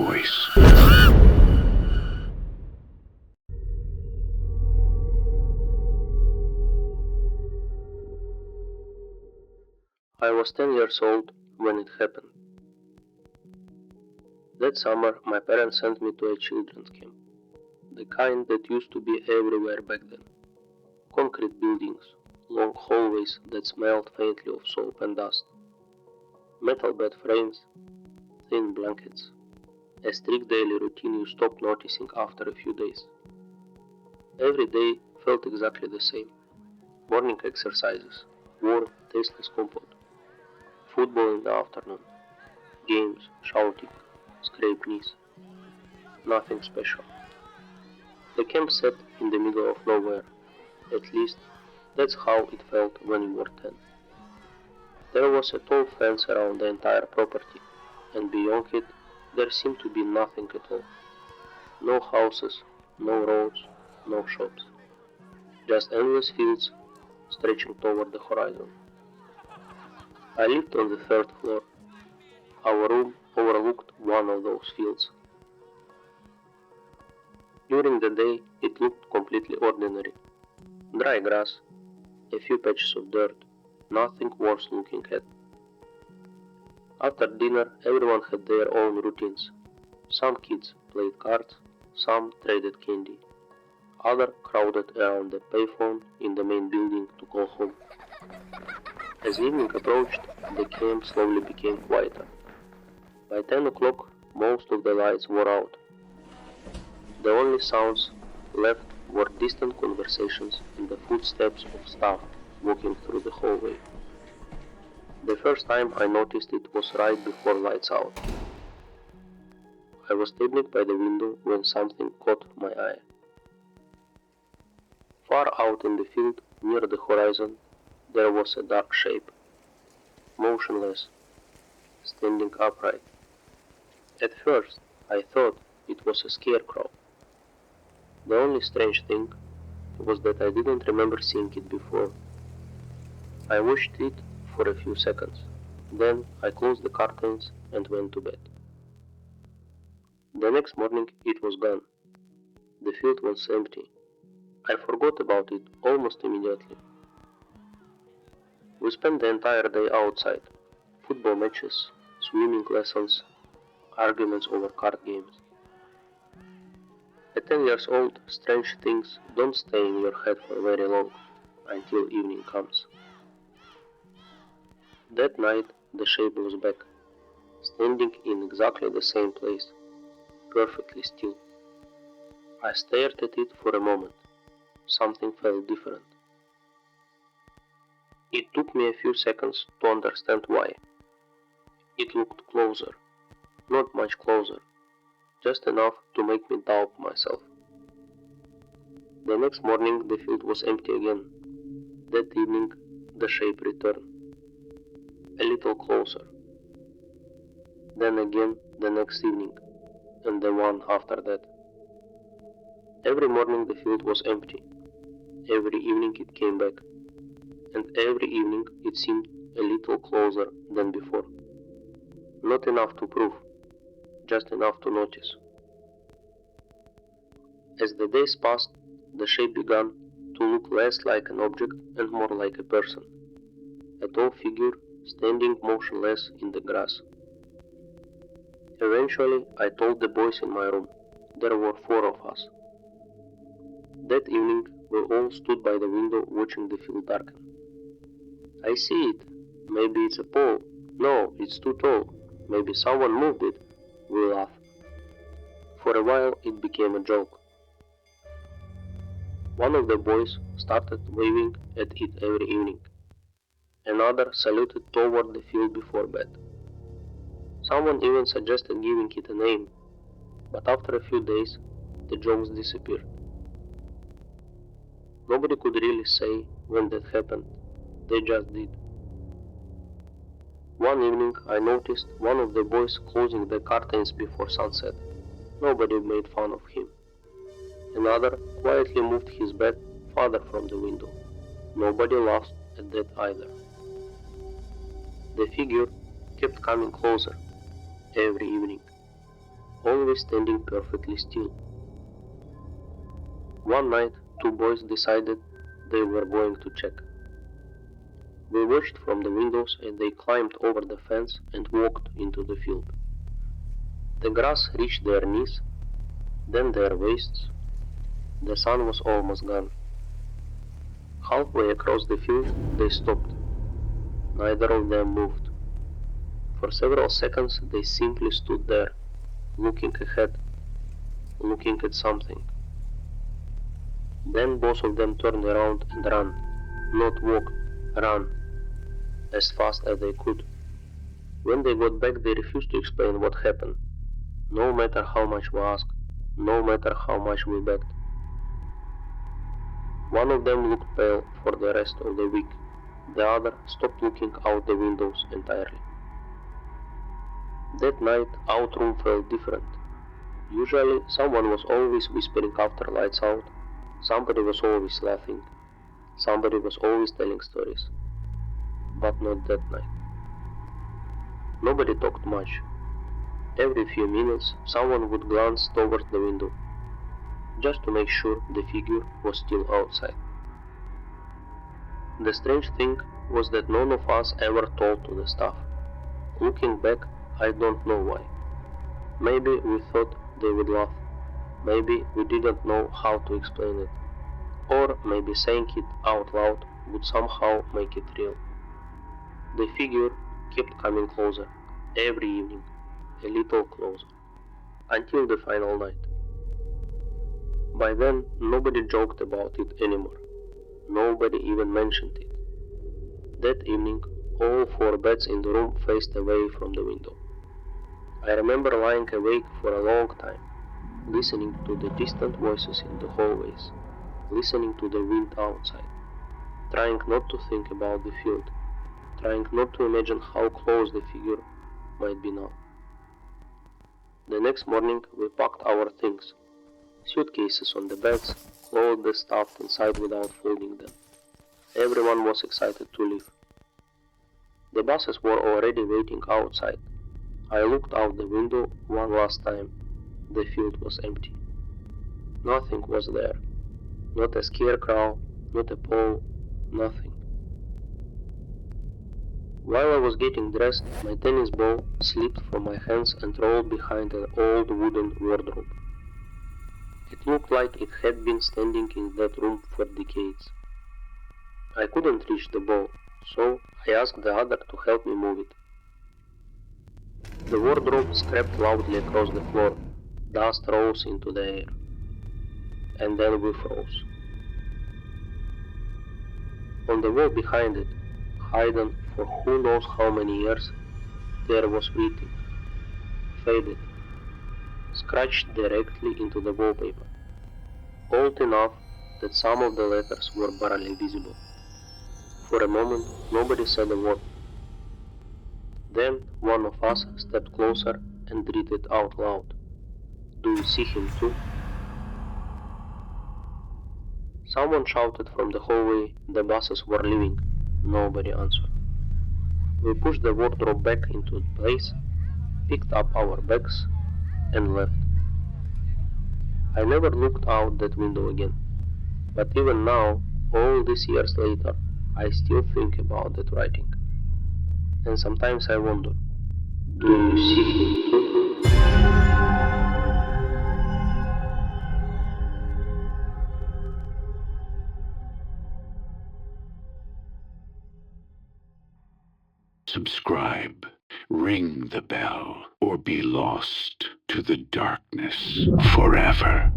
voice. I was 10 years old when it happened. That summer, my parents sent me to a children's camp, the kind that used to be everywhere back then. Concrete buildings, long hallways that smelled faintly of soap and dust, metal bed frames, thin blankets, a strict daily routine you stopped noticing after a few days. Every day felt exactly the same. Morning exercises, warm, tasteless compote, football in the afternoon, games, shouting, scraped knees. Nothing special. The camp sat in the middle of nowhere. At least, that's how it felt when you were 10. There was a tall fence around the entire property, and beyond it, there seemed to be nothing at all. No houses, no roads, no shops. Just endless fields stretching toward the horizon. I lived on the third floor. Our room overlooked one of those fields. During the day, it looked completely ordinary. Dry grass, a few patches of dirt, nothing worth looking at. After dinner, everyone had their own routines. Some kids played cards, some traded candy. Others crowded around the payphone in the main building to call home. As evening approached, the camp slowly became quieter. By 10 o'clock, most of the lights were out. The only sounds left were distant conversations and the footsteps of staff walking through the hallway. The first time I noticed it was right before lights out. I was standing by the window when something caught my eye. Far out in the field, near the horizon, there was a dark shape, motionless, standing upright. At first, I thought it was a scarecrow. The only strange thing was that I didn't remember seeing it before. I watched it for a few seconds. Then I closed the curtains and went to bed. The next morning it was gone. The field was empty. I forgot about it almost immediately. We spent the entire day outside. Football matches, swimming lessons, arguments over card games. At 10 years old, strange things don't stay in your head for very long, until evening comes. That night, the shape was back, standing in exactly the same place, perfectly still. I stared at it for a moment. Something felt different. It took me a few seconds to understand why. It looked closer, not much closer, just enough to make me doubt myself. The next morning the field was empty again. That evening the shape returned. A little closer. Then again the next evening, and the one after that. Every morning the field was empty. Every evening it came back. And every evening it seemed a little closer than before. Not enough to prove, just enough to notice. As the days passed, the shape began to look less like an object and more like a person. A tall figure standing motionless in the grass. Eventually, I told the boys in my room. There were 4 of us. That evening, we all stood by the window watching the field darken. I see it. Maybe it's a pole. No, it's too tall. Maybe someone moved it. We laughed. For a while, it became a joke. One of the boys started waving at it every evening. Another saluted toward the field before bed. Someone even suggested giving it a name, but after a few days, the jokes disappeared. Nobody could really say when that happened, they just did. One evening I noticed one of the boys closing the curtains before sunset. Nobody made fun of him. Another quietly moved his bed farther from the window. Nobody laughed at that either. The figure kept coming closer every evening. always standing perfectly still. One night, two boys decided they were going to check. We watched from the windows and they climbed over the fence and walked into the field. The grass reached their knees, then their waists. The sun was almost gone. Halfway across the field, they stopped. Neither of them moved. For several seconds, they simply stood there, looking ahead, looking at something. Then both of them turned around and ran. Not walk, run, as fast as they could. When they got back, they refused to explain what happened, no matter how much we asked, no matter how much we begged. One of them looked pale for the rest of the week. The other stopped looking out the windows entirely. That night, our room felt different. Usually, someone was always whispering after lights out, somebody was always laughing, somebody was always telling stories. But not that night. Nobody talked much. Every few minutes, someone would glance towards the window, just to make sure the figure was still outside. The strange thing was that none of us ever told to the staff. Looking back, I don't know why. Maybe we thought they would laugh. Maybe we didn't know how to explain it. Or maybe saying it out loud would somehow make it real. The figure kept coming closer, every evening, a little closer, until the final night. By then, nobody joked about it anymore. Nobody even mentioned it. That evening, all four beds in the room faced away from the window. I remember lying awake for a long time, listening to the distant voices in the hallways, listening to the wind outside, trying not to think about the field, trying not to imagine how close the figure might be now. The next morning, we packed our things, suitcases on the beds, clothed the stuff inside without folding them. Everyone was excited to leave. The buses were already waiting outside. I looked out the window one last time. The field was empty. Nothing was there. Not a scarecrow, not a pole, nothing. While I was getting dressed, my tennis ball slipped from my hands and rolled behind an old wooden wardrobe. It looked like it had been standing in that room for decades. I couldn't reach the ball, so I asked the other to help me move it. The wardrobe scraped loudly across the floor. Dust rose into the air. And then we froze. On the wall behind it, hidden for who knows how many years, there was written, faded, scratched directly into the wallpaper, old enough that some of the letters were barely visible. For a moment, nobody said a word. Then one of us stepped closer and read it out loud. Do you see him too? Someone shouted from the hallway the buses were leaving. Nobody answered. We pushed the wardrobe back into place, picked up our bags, and left. I never looked out that window again. But even now, all these years later, I still think about that writing. And sometimes I wonder, do you see him too? Subscribe, ring the bell, or be lost to the darkness forever.